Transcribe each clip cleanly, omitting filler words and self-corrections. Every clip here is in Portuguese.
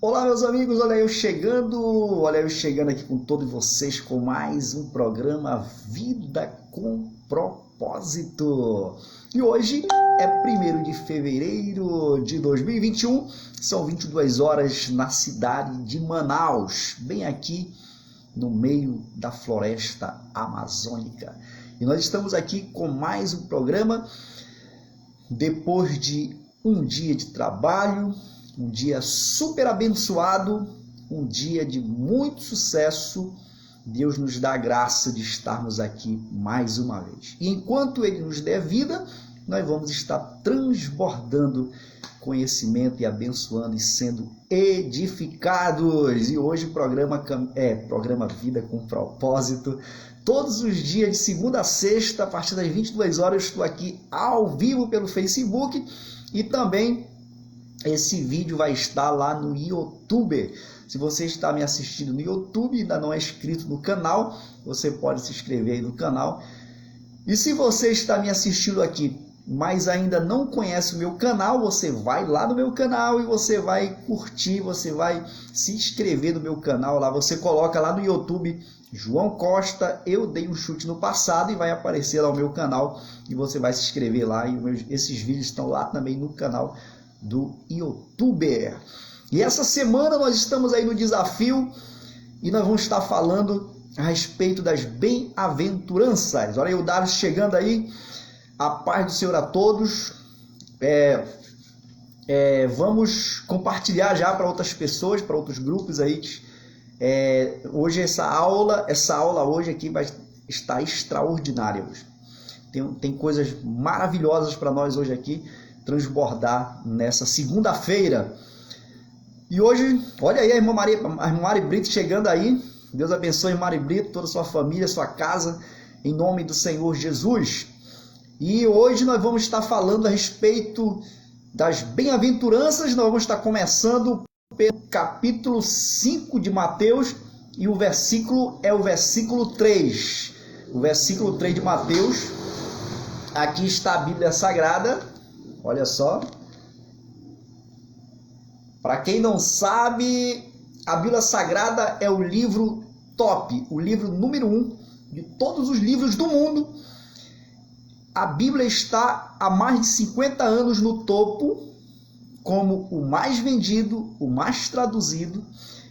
Olá, meus amigos, olha eu chegando aqui com todos vocês com mais um programa Vida com Propósito. E hoje é 1º de fevereiro de 2021, são 22 horas na cidade de Manaus, bem aqui no meio da floresta amazônica. E nós estamos aqui com mais um programa depois de um dia de trabalho, um dia super abençoado, um dia de muito sucesso. Deus nos dá a graça de estarmos aqui mais uma vez. E enquanto Ele nos der vida, nós vamos estar transbordando conhecimento e abençoando e sendo edificados. E hoje o programa Vida com Propósito. Todos os dias, de segunda a sexta, a partir das 22 horas, eu estou aqui ao vivo pelo Facebook e também esse vídeo vai estar lá no YouTube. Se você está me assistindo no YouTube e ainda não é inscrito no canal, você pode se inscrever aí no canal. E se você está me assistindo aqui, mas ainda não conhece o meu canal, você vai lá no meu canal e você vai curtir, você vai se inscrever no meu canal lá. Você coloca lá no YouTube, João Costa, eu dei um chute no passado, e vai aparecer lá o meu canal e você vai se inscrever lá. E esses vídeos estão lá também no canal do YouTube. E essa semana nós estamos aí no desafio e nós vamos estar falando a respeito das bem-aventuranças. Olha aí o Dário chegando aí. A paz do Senhor a todos. Vamos compartilhar já para outras pessoas, para outros grupos aí. Hoje essa aula hoje aqui vai estar extraordinária hoje. Tem coisas maravilhosas para nós hoje aqui transbordar nessa segunda-feira. E hoje, olha aí a irmã Mari Brito chegando aí. Deus abençoe, Mari Brito, toda a sua família, sua casa, em nome do Senhor Jesus. E hoje nós vamos estar falando a respeito das bem-aventuranças. Nós vamos estar começando pelo capítulo 5 de Mateus, e o versículo é o versículo 3. O versículo 3 de Mateus. Aqui está a Bíblia Sagrada. Olha só, para quem não sabe, a Bíblia Sagrada é o livro top, o livro número 1 de todos os livros do mundo. A Bíblia está há mais de 50 anos no topo, como o mais vendido, o mais traduzido.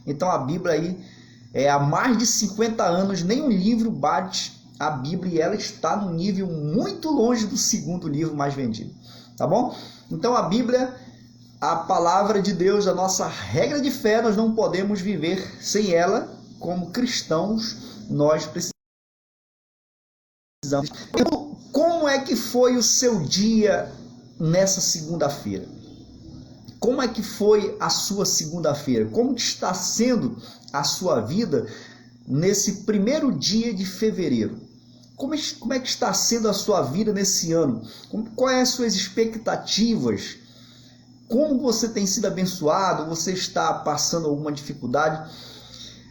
Então a Bíblia aí, há mais de 50 anos, nenhum livro bate a Bíblia, e ela está num nível muito longe do segundo livro mais vendido. Tá bom? Então a Bíblia, a palavra de Deus, a nossa regra de fé, nós não podemos viver sem ela. Como cristãos, nós precisamos. Então, como é que foi o seu dia nessa segunda-feira? Como é que foi a sua segunda-feira? Como está sendo a sua vida nesse primeiro dia de fevereiro? Como é que está sendo a sua vida nesse ano? Quais as suas expectativas? Como você tem sido abençoado? Você está passando alguma dificuldade?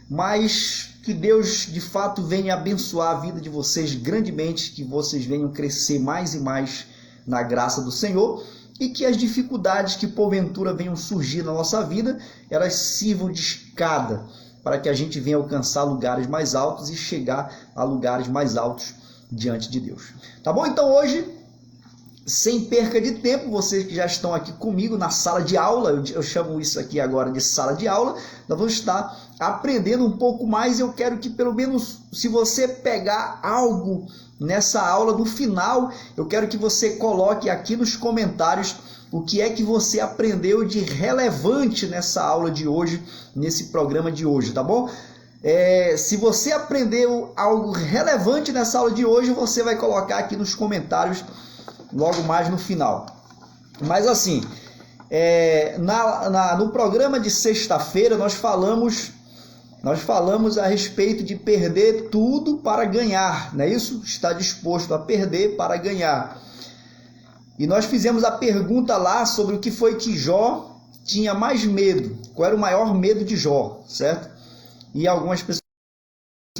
Mas que Deus de fato venha abençoar a vida de vocês grandemente, que vocês venham crescer mais e mais na graça do Senhor, e que as dificuldades que porventura venham surgir na nossa vida, elas sirvam de escada para que a gente venha alcançar lugares mais altos e chegar a lugares mais altos diante de Deus. Tá bom? Então hoje, sem perca de tempo, vocês que já estão aqui comigo na sala de aula, eu chamo isso aqui agora de sala de aula, nós vamos estar aprendendo um pouco mais. Eu quero que pelo menos, se você pegar algo nessa aula, no final, eu quero que você coloque aqui nos comentários o que é que você aprendeu de relevante nessa aula de hoje, nesse programa de hoje, tá bom? Se você aprendeu algo relevante nessa aula de hoje, você vai colocar aqui nos comentários logo mais no final. Mas assim, no programa de sexta-feira nós falamos a respeito de perder tudo para ganhar, não é isso? Está disposto a perder para ganhar. E nós fizemos a pergunta lá sobre o que foi que Jó tinha mais medo. Qual era o maior medo de Jó, certo? E algumas pessoas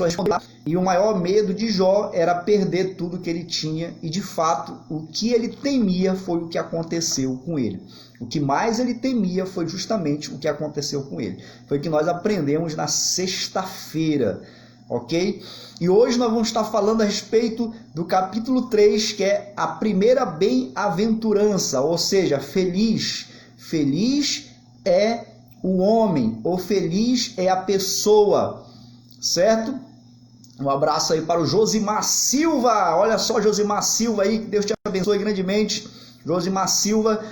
respondeu, e o maior medo de Jó era perder tudo que ele tinha, e de fato o que ele temia foi o que aconteceu com ele. O que mais ele temia foi justamente o que aconteceu com ele. Foi o que nós aprendemos na sexta-feira, ok? E hoje nós vamos estar falando a respeito do capítulo 3, que é a primeira bem-aventurança, ou seja, feliz. Feliz é o homem, ou feliz é a pessoa, certo? Um abraço aí para o Josimar Silva. Olha só, Josimar Silva aí, que Deus te abençoe grandemente. Josimar Silva.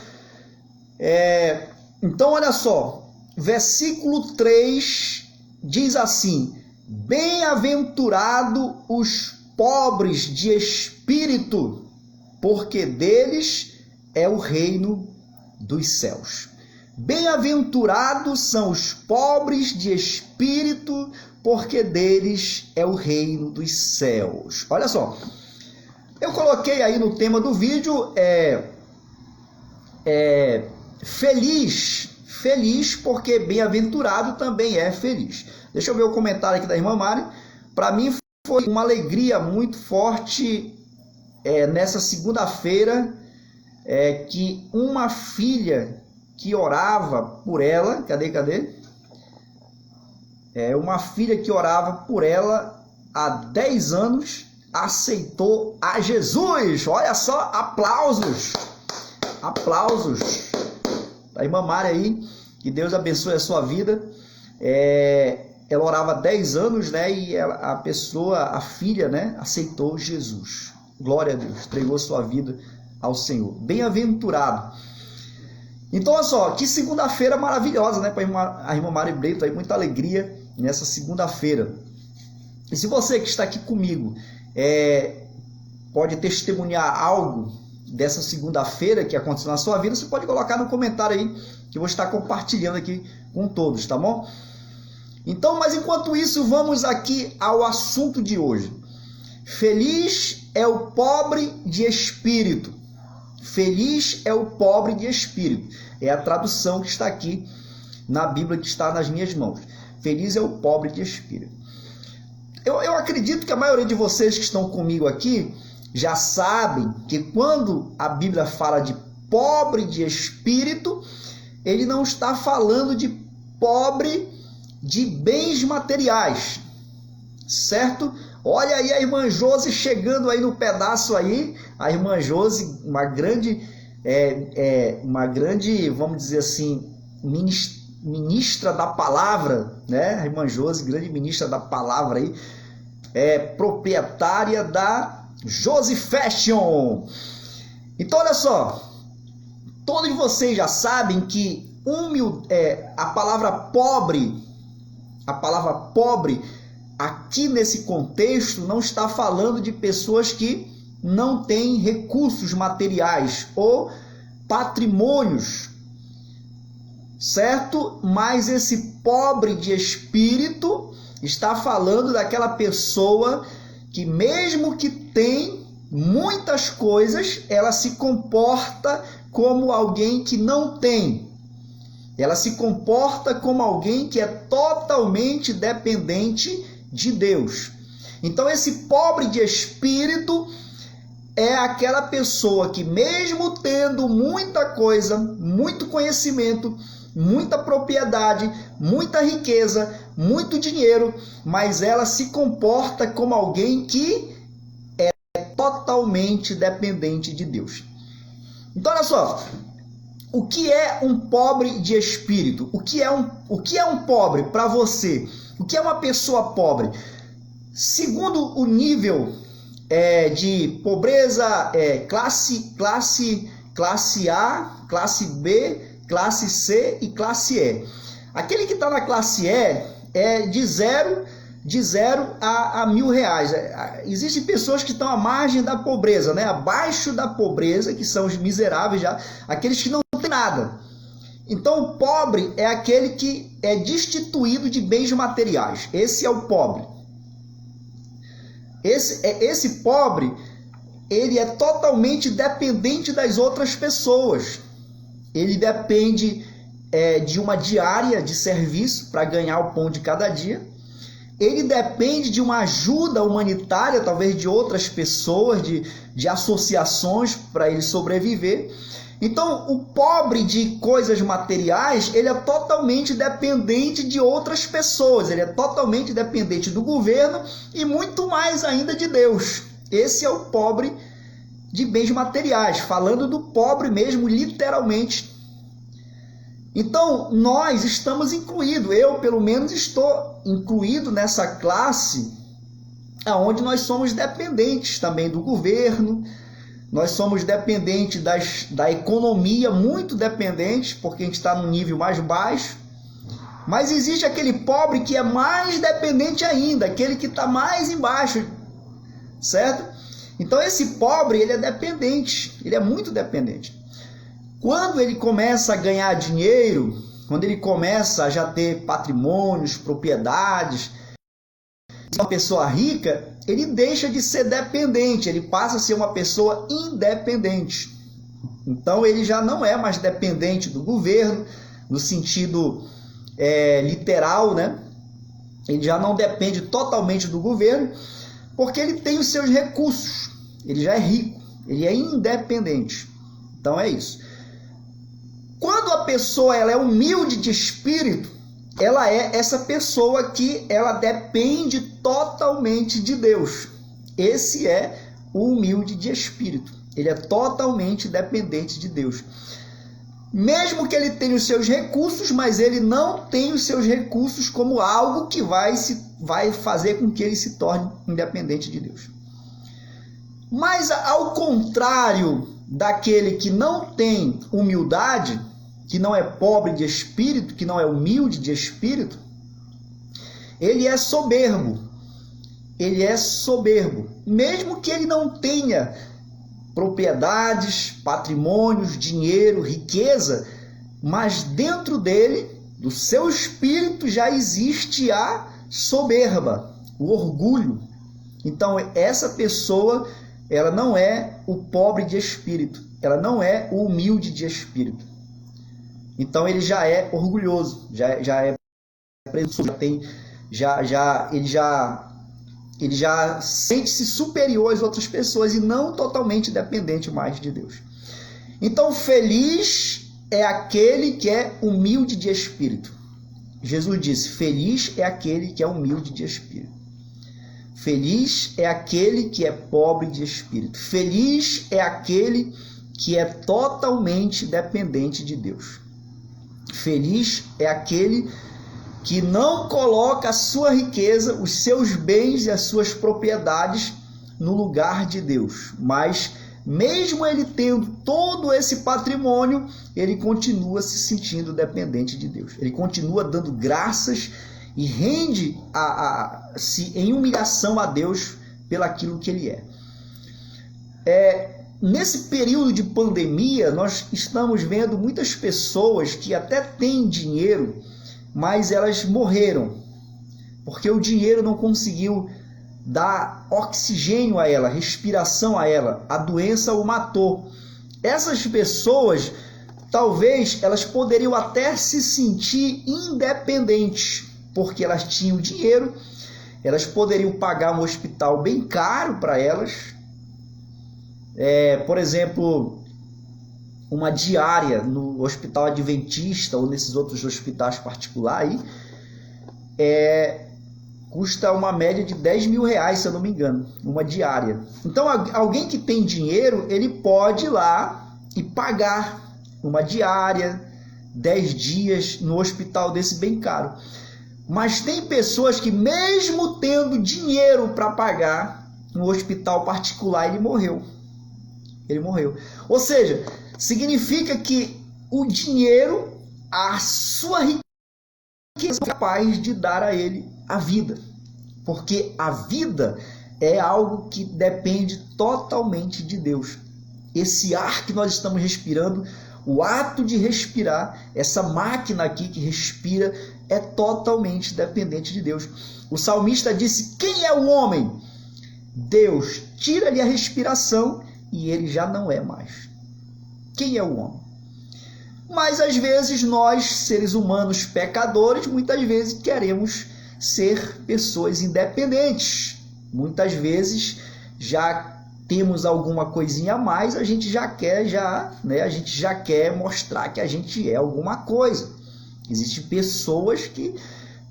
Então, olha só, versículo 3 diz assim: bem-aventurado os pobres de espírito, porque deles é o reino dos céus. Bem-aventurados são os pobres de espírito, porque deles é o reino dos céus. Olha só, eu coloquei aí no tema do vídeo feliz, porque bem-aventurado também é feliz. Deixa eu ver o comentário aqui da irmã Mari. Para mim foi uma alegria muito forte nessa segunda-feira, que uma filha que orava por ela, cadê? Uma filha que orava por ela há 10 anos aceitou a Jesus. Olha só, aplausos da irmã Mari aí, que Deus abençoe a sua vida. Ela orava há 10 anos, né? E a filha, né, aceitou Jesus. Glória a Deus, entregou sua vida ao Senhor. Bem-aventurado. Então, olha só, que segunda-feira maravilhosa, né? Para a irmã Mari Breito aí, muita alegria nessa segunda-feira. E se você que está aqui comigo pode testemunhar algo dessa segunda-feira que aconteceu na sua vida, você pode colocar no comentário aí, que eu vou estar compartilhando aqui com todos, tá bom? Então, mas enquanto isso, vamos aqui ao assunto de hoje. Feliz é o pobre de espírito. Feliz é o pobre de espírito. É a tradução que está aqui na Bíblia, que está nas minhas mãos. Feliz é o pobre de espírito. Eu acredito que a maioria de vocês que estão comigo aqui já sabem que quando a Bíblia fala de pobre de espírito, ele não está falando de pobre de bens materiais, certo? Olha aí a irmã Josi chegando aí no pedaço aí. A irmã Josi, uma grande, vamos dizer assim, ministra da palavra, né? A irmã Josi, grande ministra da palavra aí, proprietária da Josi Fashion. Então, olha só, todos vocês já sabem que a palavra pobre aqui nesse contexto não está falando de pessoas que não têm recursos materiais ou patrimônios, certo? Mas esse pobre de espírito está falando daquela pessoa que, mesmo que tem muitas coisas, ela se comporta como alguém que não tem. Ela se comporta como alguém que é totalmente dependente de Deus. Então, esse pobre de espírito é aquela pessoa que, mesmo tendo muita coisa, muito conhecimento, muita propriedade, muita riqueza, muito dinheiro, mas ela se comporta como alguém que é totalmente dependente de Deus. Então, olha só, o que é um pobre de espírito? O que é um pobre para você? O que é uma pessoa pobre? Segundo o nível de pobreza, classe A, classe B, classe C e classe E. Aquele que está na classe E é de zero a R$1.000. Existem pessoas que estão à margem da pobreza, né? Abaixo da pobreza, que são os miseráveis, já, aqueles que não têm nada. Então, o pobre é aquele que é destituído de bens materiais. Esse é o pobre. Esse pobre, ele é totalmente dependente das outras pessoas. Ele depende de uma diária de serviço para ganhar o pão de cada dia. ele depende de uma ajuda humanitária, talvez de outras pessoas, de associações para ele sobreviver. Então, o pobre de coisas materiais, ele é totalmente dependente de outras pessoas, ele é totalmente dependente do governo e muito mais ainda de Deus. Esse é o pobre de bens materiais, falando do pobre mesmo, literalmente. Então, nós estamos incluídos, eu pelo menos estou incluído nessa classe onde nós somos dependentes também do governo, nós somos dependentes da economia, muito dependentes, porque a gente está num nível mais baixo. Mas existe aquele pobre que é mais dependente ainda, aquele que está mais embaixo, certo? Então esse pobre, ele é dependente, ele é muito dependente. Quando ele começa a ganhar dinheiro, quando ele começa a já ter patrimônios, propriedades, uma pessoa rica, ele deixa de ser dependente, ele passa a ser uma pessoa independente. Então ele já não é mais dependente do governo, no sentido literal, né? Ele já não depende totalmente do governo, porque ele tem os seus recursos, ele já é rico, ele é independente. Então é isso. Quando a pessoa ela é humilde de espírito, ela é essa pessoa que ela depende totalmente de Deus. Esse é o humilde de espírito. Ele é totalmente dependente de Deus. Mesmo que ele tenha os seus recursos, mas ele não tem os seus recursos como algo que vai fazer com que ele se torne independente de Deus. Mas ao contrário daquele que não tem humildade, que não é pobre de espírito, que não é humilde de espírito, ele é soberbo. Ele é soberbo. Mesmo que ele não tenha propriedades, patrimônios, dinheiro, riqueza, mas dentro dele, do seu espírito, já existe a soberba, o orgulho. Então, essa pessoa, ela não é o pobre de espírito, ela não é o humilde de espírito. Então ele já é orgulhoso, já é presunçoso, ele já sente-se superior às outras pessoas e não totalmente dependente mais de Deus. Então feliz é aquele que é humilde de espírito. Jesus disse: feliz é aquele que é humilde de espírito. Feliz é aquele que é pobre de espírito. Feliz é aquele que é totalmente dependente de Deus. Feliz é aquele que não coloca a sua riqueza, os seus bens e as suas propriedades no lugar de Deus. Mas, mesmo ele tendo todo esse patrimônio, ele continua se sentindo dependente de Deus. Ele continua dando graças e rende-se em humilhação a Deus pelaquilo que ele é. Nesse período de pandemia, nós estamos vendo muitas pessoas que até têm dinheiro, mas elas morreram, porque o dinheiro não conseguiu dar oxigênio a ela, respiração a ela, a doença o matou. Essas pessoas, talvez, elas poderiam até se sentir independentes, porque elas tinham dinheiro, elas poderiam pagar um hospital bem caro para elas, por exemplo, uma diária no hospital adventista ou nesses outros hospitais particulares, custa uma média de 10 mil reais, se eu não me engano, uma diária. Então, alguém que tem dinheiro, ele pode ir lá e pagar uma diária, 10 dias no hospital desse bem caro. Mas tem pessoas que, mesmo tendo dinheiro para pagar no hospital particular, ele morreu. Ou seja, significa que o dinheiro, a sua riqueza, é capaz de dar a ele a vida. Porque a vida é algo que depende totalmente de Deus. Esse ar que nós estamos respirando, o ato de respirar, essa máquina aqui que respira, é totalmente dependente de Deus. O salmista disse: quem é o homem? Deus tira-lhe a respiração e ele já não é mais. Quem é o homem? Mas às vezes nós, seres humanos pecadores, muitas vezes queremos ser pessoas independentes. Muitas vezes já temos alguma coisinha a mais, a gente já quer mostrar que a gente é alguma coisa. Existem pessoas que,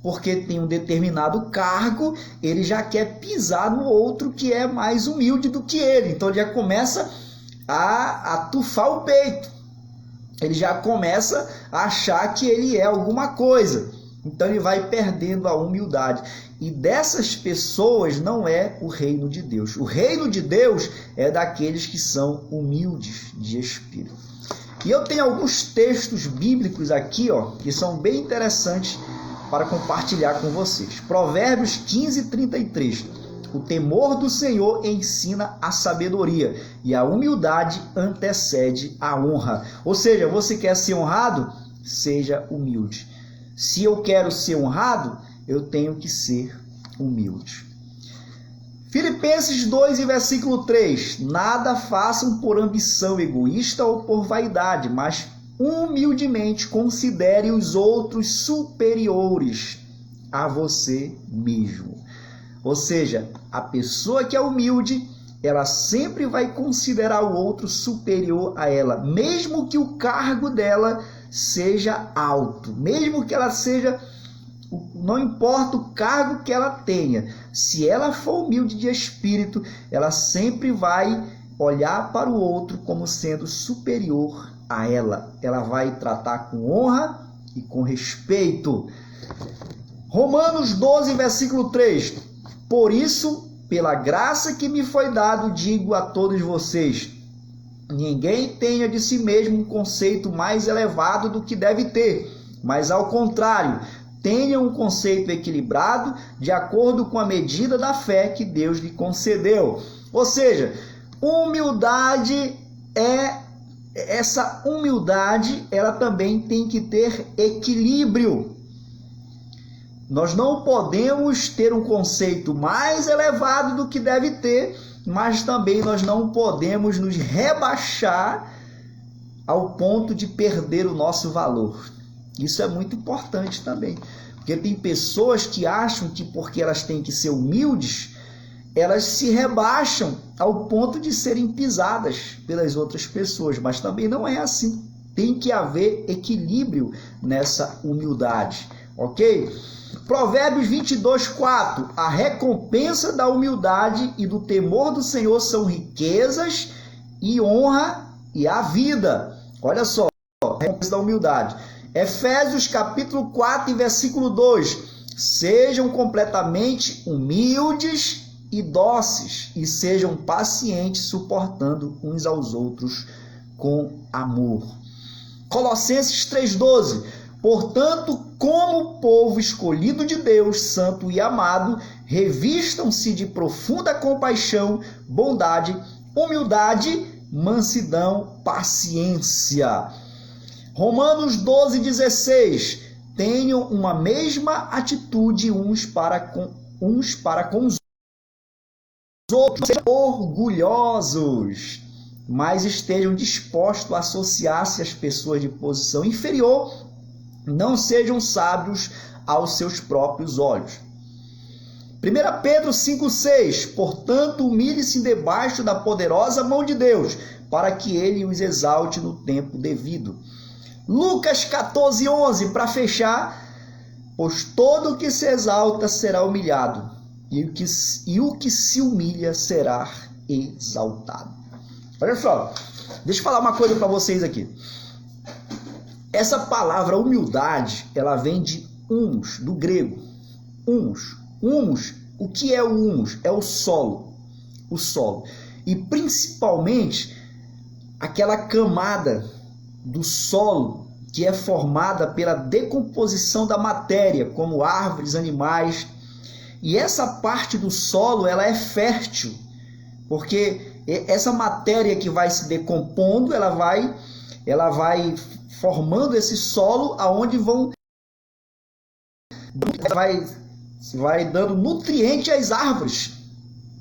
porque tem um determinado cargo, ele já quer pisar no outro que é mais humilde do que ele. Então ele já começa a tufar o peito. Ele já começa a achar que ele é alguma coisa. Então ele vai perdendo a humildade. E dessas pessoas não é o reino de Deus. O reino de Deus é daqueles que são humildes de espírito. E eu tenho alguns textos bíblicos aqui, que são bem interessantes para compartilhar com vocês. Provérbios 15:33. O temor do Senhor ensina a sabedoria, e a humildade antecede a honra. Ou seja, você quer ser honrado? Seja humilde. Se eu quero ser honrado, eu tenho que ser humilde. Filipenses 2, versículo 3. Nada façam por ambição egoísta ou por vaidade, mas humildemente considere os outros superiores a você mesmo. Ou seja, a pessoa que é humilde, ela sempre vai considerar o outro superior a ela, mesmo que o cargo dela seja alto, mesmo que ela seja, não importa o cargo que ela tenha, se ela for humilde de espírito, ela sempre vai olhar para o outro como sendo superior a ela. Ela vai tratar com honra e com respeito. Romanos 12, versículo 3. Por isso, pela graça que me foi dado, digo a todos vocês, ninguém tenha de si mesmo um conceito mais elevado do que deve ter, mas ao contrário, tenha um conceito equilibrado de acordo com a medida da fé que Deus lhe concedeu. Ou seja, essa humildade, ela também tem que ter equilíbrio. Nós não podemos ter um conceito mais elevado do que deve ter, mas também nós não podemos nos rebaixar ao ponto de perder o nosso valor. Isso é muito importante também, porque tem pessoas que acham que porque elas têm que ser humildes, elas se rebaixam ao ponto de serem pisadas pelas outras pessoas, mas também não é assim. Tem que haver equilíbrio nessa humildade, ok? Provérbios 22:4. A recompensa da humildade e do temor do Senhor são riquezas e honra e a vida. Olha só, a recompensa da humildade. Efésios capítulo 4, versículo 2. Sejam completamente humildes e dóceis, e sejam pacientes, suportando uns aos outros com amor. Colossenses 3:12. Portanto, como povo escolhido de Deus, santo e amado, revistam-se de profunda compaixão, bondade, humildade, mansidão, paciência. Romanos 12:16. Tenham uma mesma atitude uns para com os outros, sejam orgulhosos, mas estejam dispostos a associar-se às pessoas de posição inferior. Não sejam sábios aos seus próprios olhos. 1 Pedro 5,6. Portanto, humilhe-se debaixo da poderosa mão de Deus, para que ele os exalte no tempo devido. Lucas 14:11, para fechar. Pois todo o que se exalta será humilhado, e o que se humilha será exaltado. Olha só, deixa eu falar uma coisa para vocês aqui. Essa palavra humildade, ela vem de humus, do grego. Humus. Humus, o que é o humus? É o solo. O solo. E principalmente aquela camada do solo que é formada pela decomposição da matéria, como árvores, animais. E essa parte do solo, ela é fértil, porque essa matéria que vai se decompondo, ela vai formando esse solo aonde vai dando nutriente às árvores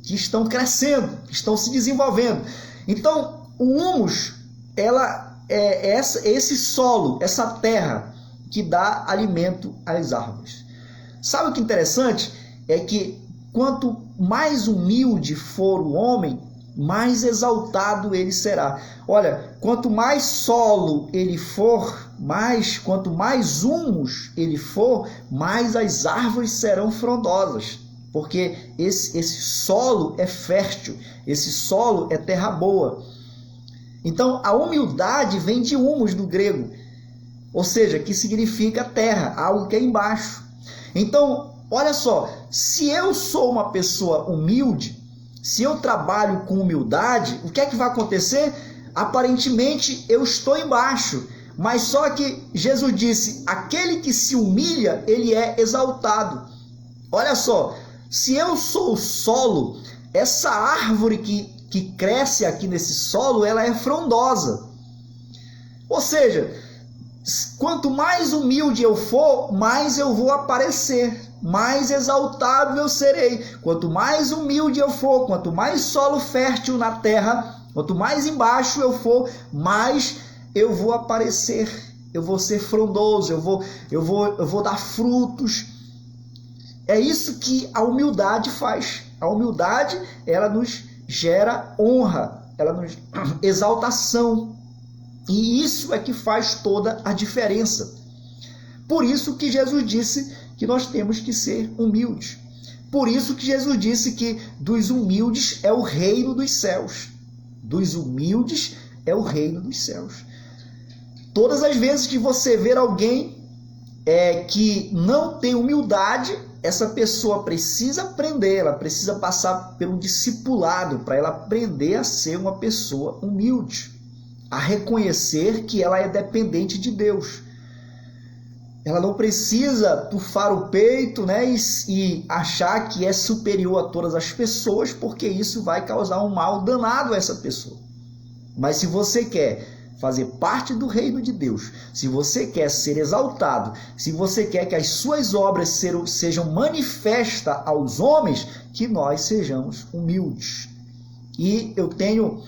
que estão crescendo, que estão se desenvolvendo. Então, o humus, ela é esse solo, essa terra que dá alimento às árvores. Sabe o que é interessante? É que quanto mais humilde for o homem, mais exaltado ele será. Olha, quanto mais solo ele for, quanto mais humus ele for, mais as árvores serão frondosas. Porque esse solo é fértil, esse solo é terra boa. Então, a humildade vem de humus do grego, ou seja, que significa terra, algo que é embaixo. Então, olha só, se eu sou uma pessoa humilde, se eu trabalho com humildade, o que é que vai acontecer? Aparentemente, eu estou embaixo, mas só que Jesus disse, aquele que se humilha, ele é exaltado. Olha só, se eu sou o solo, essa árvore que cresce aqui nesse solo, ela é frondosa. Ou seja, quanto mais humilde eu for, mais eu vou aparecer, mais exaltado eu serei. Quanto mais humilde eu for, quanto mais solo fértil na terra, quanto mais embaixo eu for, mais eu vou aparecer. Eu vou ser frondoso, eu vou dar frutos. É isso que a humildade faz. A humildade, ela nos gera honra, ela nos exaltação. E isso é que faz toda a diferença. Por isso que Jesus disse que nós temos que ser humildes. Por isso que Jesus disse que dos humildes é o reino dos céus. Dos humildes é o reino dos céus. Todas as vezes que você ver alguém que não tem humildade, essa pessoa precisa aprender, ela precisa passar pelo discipulado para ela aprender a ser uma pessoa humilde, a reconhecer que ela é dependente de Deus. Ela não precisa tufar o peito, né, e achar que é superior a todas as pessoas, porque isso vai causar um mal danado a essa pessoa. Mas se você quer fazer parte do reino de Deus, se você quer ser exaltado, se você quer que as suas obras sejam manifestas aos homens, que nós sejamos humildes. E eu tenho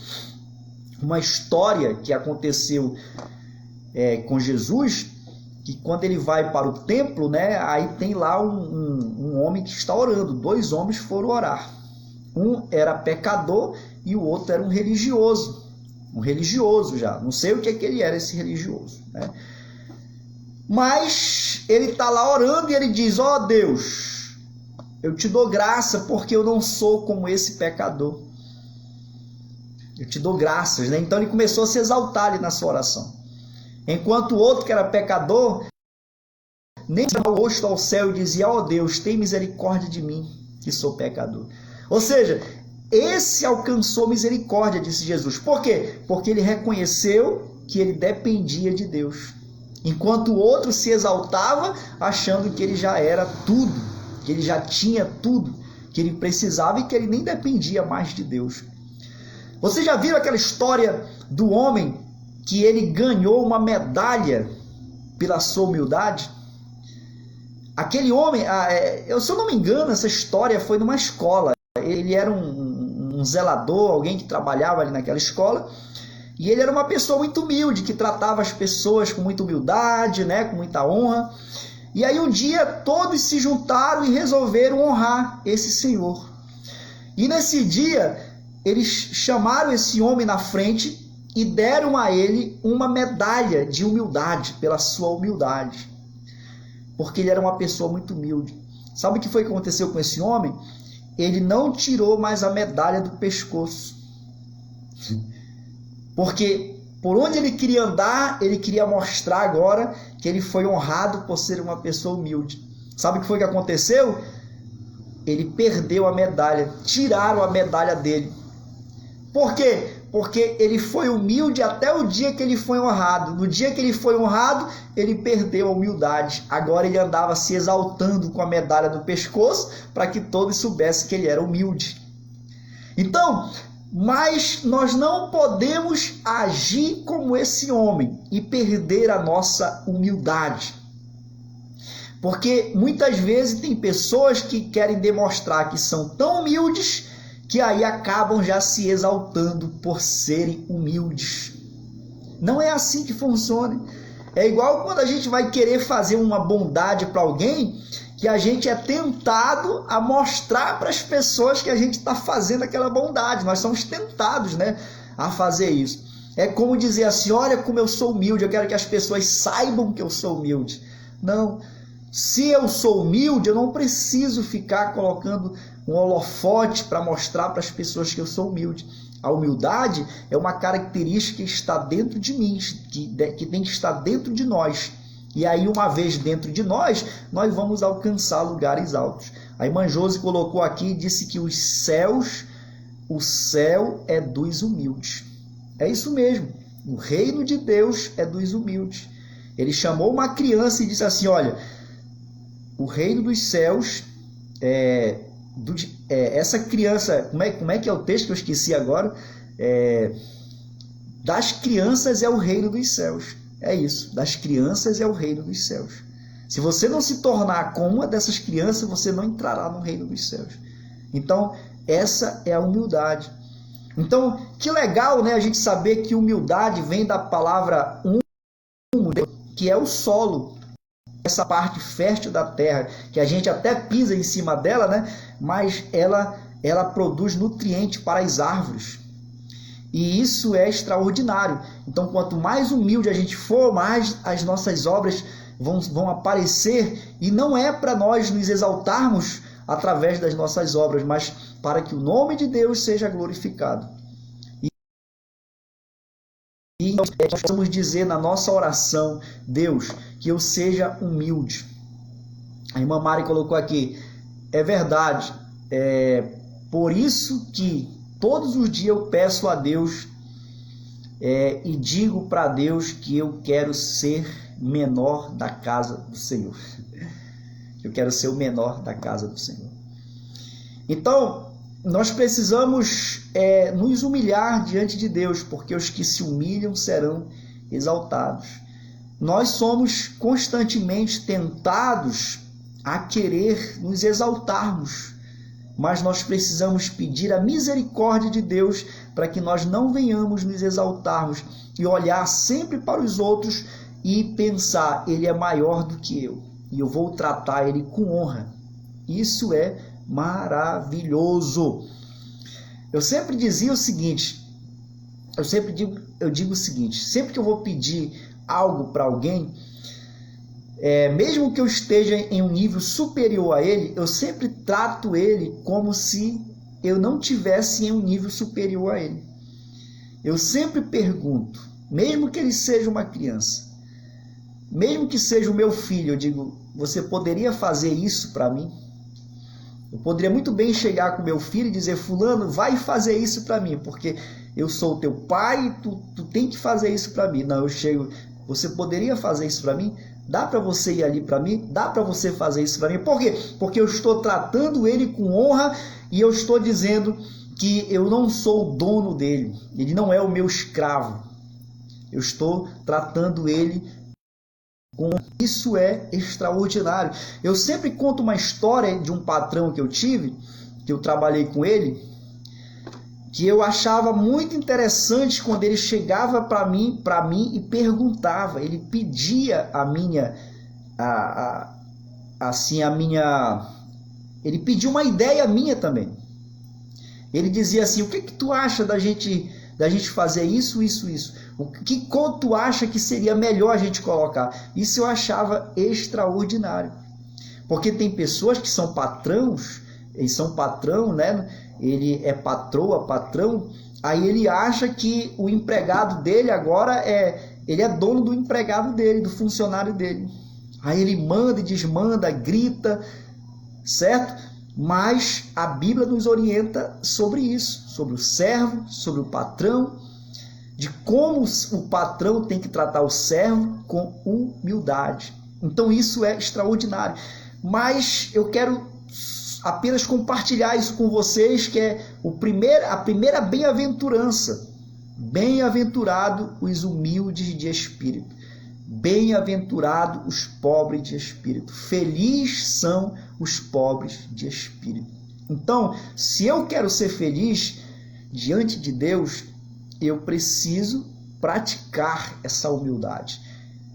uma história que aconteceu com Jesus, que quando ele vai para o templo, né, aí tem lá um homem que está orando. 2 homens foram orar. Um era pecador e o outro era um religioso. Um religioso já. Não sei o que ele era, esse religioso, né? Mas ele está lá orando e ele diz, ó Deus, eu te dou graça porque eu não sou como esse pecador. Eu te dou graças, né? Então ele começou a se exaltar ali na sua oração. Enquanto o outro que era pecador, nem o rosto ao céu e dizia, ó Deus, tem misericórdia de mim, que sou pecador. Ou seja, esse alcançou misericórdia, disse Jesus. Por quê? Porque ele reconheceu que ele dependia de Deus. Enquanto o outro se exaltava, achando que ele já era tudo, que ele já tinha tudo, que ele precisava e que ele nem dependia mais de Deus. Você já viu aquela história do homem que ele ganhou uma medalha pela sua humildade? Aquele homem, se eu não me engano, essa história foi numa escola. Ele era um zelador, alguém que trabalhava ali naquela escola, e ele era uma pessoa muito humilde, que tratava as pessoas com muita humildade, né, com muita honra. E aí um dia todos se juntaram e resolveram honrar esse senhor. E nesse dia eles chamaram esse homem na frente e deram a ele uma medalha de humildade, pela sua humildade, porque ele era uma pessoa muito humilde. Sabe o que foi que aconteceu com esse homem? Ele não tirou mais a medalha do pescoço, porque por onde ele queria andar, ele queria mostrar agora que ele foi honrado por ser uma pessoa humilde. Sabe o que foi que aconteceu? Ele perdeu a medalha, tiraram a medalha dele. Por quê? Porque ele foi humilde até o dia que ele foi honrado. No dia que ele foi honrado, ele perdeu a humildade. Agora ele andava se exaltando com a medalha no pescoço para que todos soubessem que ele era humilde. Então, mas nós não podemos agir como esse homem e perder a nossa humildade. Porque muitas vezes tem pessoas que querem demonstrar que são tão humildes que aí acabam já se exaltando por serem humildes. Não é assim que funciona. É igual quando a gente vai querer fazer uma bondade para alguém que a gente é tentado a mostrar para as pessoas que a gente está fazendo aquela bondade. Nós somos tentados, né, a fazer isso. É como dizer assim, olha como eu sou humilde, eu quero que as pessoas saibam que eu sou humilde. Não, se eu sou humilde, eu não preciso ficar colocando um holofote para mostrar para as pessoas que eu sou humilde. A humildade é uma característica que está dentro de mim, que tem que estar dentro de nós. E aí, uma vez dentro de nós, nós vamos alcançar lugares altos. A irmã Josi colocou aqui e disse que o céu é dos humildes. É isso mesmo. O reino de Deus é dos humildes. Ele chamou uma criança e disse assim, olha, o reino dos céus essa criança, como é que é o texto que eu esqueci agora? Das crianças é o reino dos céus. É isso, das crianças é o reino dos céus. Se você não se tornar como uma dessas crianças, você não entrará no reino dos céus. Então, essa é a humildade. Então, que legal, né, a gente saber que humildade vem da palavra que é o solo, essa parte fértil da terra, que a gente até pisa em cima dela, né, mas ela produz nutriente para as árvores. E isso é extraordinário. Então, quanto mais humilde a gente for, mais as nossas obras vão aparecer. E não é para nós nos exaltarmos através das nossas obras, mas para que o nome de Deus seja glorificado. E nós precisamos dizer na nossa oração, Deus, que eu seja humilde. A irmã Mari colocou aqui, é verdade, por isso que todos os dias eu peço a Deus e digo para Deus que eu quero ser menor da casa do Senhor. Eu quero ser o menor da casa do Senhor. Então, nós precisamos nos humilhar diante de Deus, porque os que se humilham serão exaltados. Nós somos constantemente tentados a querer nos exaltarmos, mas nós precisamos pedir a misericórdia de Deus para que nós não venhamos nos exaltarmos e olhar sempre para os outros e pensar, ele é maior do que eu e eu vou tratar ele com honra. Isso é maravilhoso. Eu sempre dizia o seguinte, eu digo o seguinte, sempre que eu vou pedir algo para alguém, mesmo que eu esteja em um nível superior a ele, eu sempre trato ele como se eu não tivesse em um nível superior a ele. Eu sempre pergunto, mesmo que ele seja uma criança, mesmo que seja o meu filho, eu digo, você poderia fazer isso para mim? Eu poderia muito bem chegar com meu filho e dizer, fulano, vai fazer isso para mim, porque eu sou teu pai e tu tem que fazer isso para mim. Não, eu chego, você poderia fazer isso para mim? Dá para você ir ali para mim? Dá para você fazer isso para mim? Por quê? Porque eu estou tratando ele com honra e eu estou dizendo que eu não sou o dono dele. Ele não é o meu escravo. Eu estou tratando ele com... Isso é extraordinário. Eu sempre conto uma história de um patrão que eu tive, que eu trabalhei com ele, que eu achava muito interessante quando ele chegava para mim e perguntava, ele pedia ele pediu uma ideia minha também. Ele dizia assim, o que tu acha da gente fazer isso? O que tu acha que seria melhor a gente colocar? Isso eu achava extraordinário. Porque tem pessoas que são patrões, eles são patrão, né? Ele é patroa, patrão, aí ele acha que o empregado dele agora ele é dono do empregado dele, do funcionário dele. Aí ele manda e desmanda, grita, certo? Mas a Bíblia nos orienta sobre isso, sobre o servo, sobre o patrão, de como o patrão tem que tratar o servo com humildade. Então isso é extraordinário. Mas eu quero apenas compartilhar isso com vocês, que é a primeira bem-aventurança. Bem-aventurado os humildes de espírito. Bem-aventurado os pobres de espírito. Feliz são os pobres de espírito. Então, se eu quero ser feliz diante de Deus, eu preciso praticar essa humildade.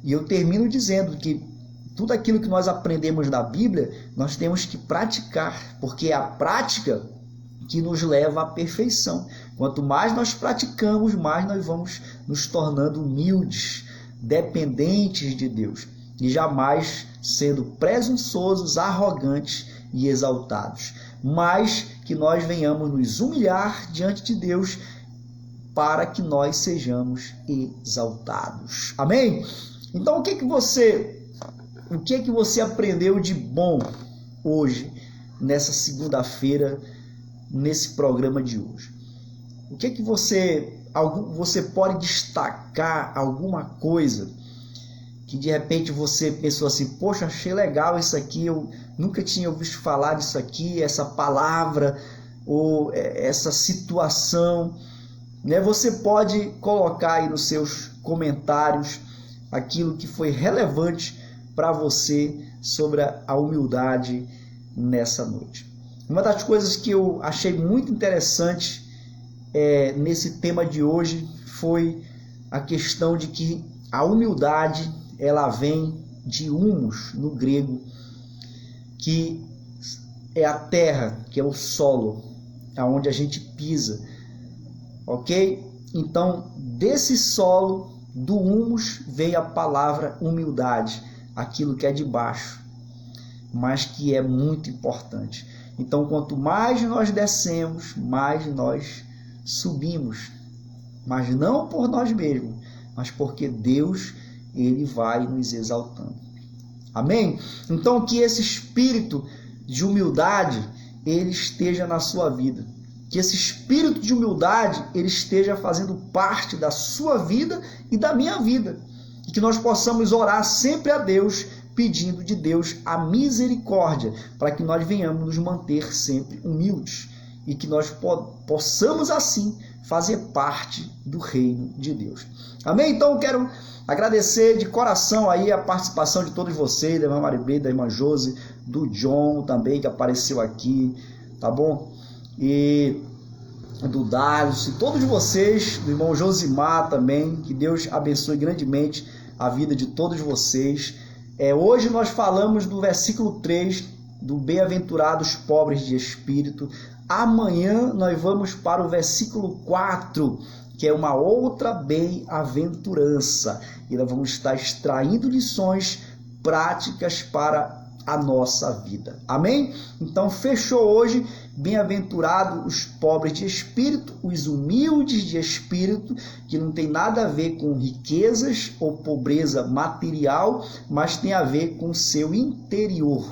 E eu termino dizendo que tudo aquilo que nós aprendemos da Bíblia, nós temos que praticar, porque é a prática que nos leva à perfeição. Quanto mais nós praticamos, mais nós vamos nos tornando humildes, dependentes de Deus, e jamais sendo presunçosos, arrogantes e exaltados, mas que nós venhamos nos humilhar diante de Deus para que nós sejamos exaltados. Amém? Então, o que você aprendeu de bom hoje, nessa segunda-feira, nesse programa de hoje? O que você pode destacar alguma coisa que de repente você pensou assim, poxa, achei legal isso aqui, eu nunca tinha ouvido falar disso aqui, essa palavra ou essa situação, né? Você pode colocar aí nos seus comentários aquilo que foi relevante para você sobre a humildade nessa noite. Uma das coisas que eu achei muito interessante nesse tema de hoje foi a questão de que a humildade ela vem de humus no grego, que é a terra, que é o solo, aonde a gente pisa, ok? Então, desse solo, do humus, vem a palavra humildade, aquilo que é de baixo, mas que é muito importante. Então, quanto mais nós descemos, mais nós subimos, mas não por nós mesmos, mas porque Deus, ele vai nos exaltando. Amém? Então, que esse espírito de humildade, ele esteja na sua vida. Que esse espírito de humildade, ele esteja fazendo parte da sua vida e da minha vida. E que nós possamos orar sempre a Deus, pedindo de Deus a misericórdia, para que nós venhamos nos manter sempre humildes. E que nós possamos assim fazer parte do reino de Deus. Amém? Então eu quero agradecer de coração aí a participação de todos vocês, da irmã Maribê, da irmã Josi, do John também, que apareceu aqui, tá bom? E do Darius, e todos vocês, do irmão Josimar também, que Deus abençoe grandemente a vida de todos vocês. Hoje nós falamos do versículo 3, do bem-aventurados pobres de espírito. Amanhã nós vamos para o versículo 4, que é uma outra bem-aventurança. E nós vamos estar extraindo lições práticas para a nossa vida. Amém? Então, fechou hoje. Bem-aventurados os pobres de espírito, os humildes de espírito, que não tem nada a ver com riquezas ou pobreza material, mas tem a ver com o seu interior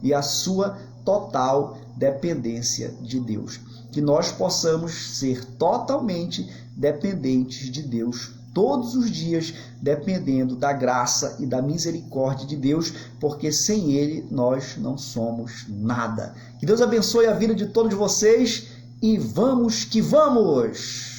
e a sua total dependência de Deus. Que nós possamos ser totalmente dependentes de Deus todos os dias, dependendo da graça e da misericórdia de Deus, porque sem Ele nós não somos nada. Que Deus abençoe a vida de todos vocês e vamos que vamos!